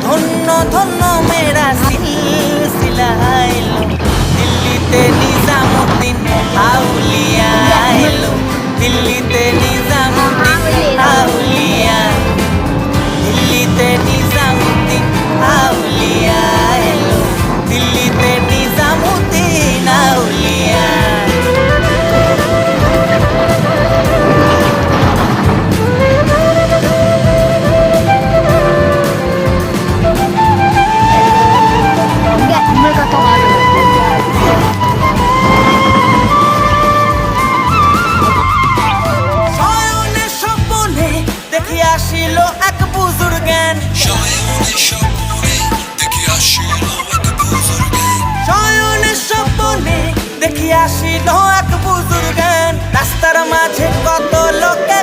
ধন্য ধন্য মেরা সিলসিলা এলো, দিল্লিতে নিজামুদ্দিন আউলিয়া এলো, দিল্লিতে নিজামুদ্দিন আউলিয়া, দিল্লিতে নিজামুদ্দিন আউলিয়া এলো, দিল্লিতে নিজামুদ্দিন আউলিয়া। শয়নের স্বপ্নে দেখি আসিল এক বুজুর্গান, শয়নের স্বপ্নে দেখি আসিল এক বুজুর্গান, শয়নের স্বপ্নে দেখি আসিল এক বুজুর্গান। রাস্তার মাঝে কত লোকে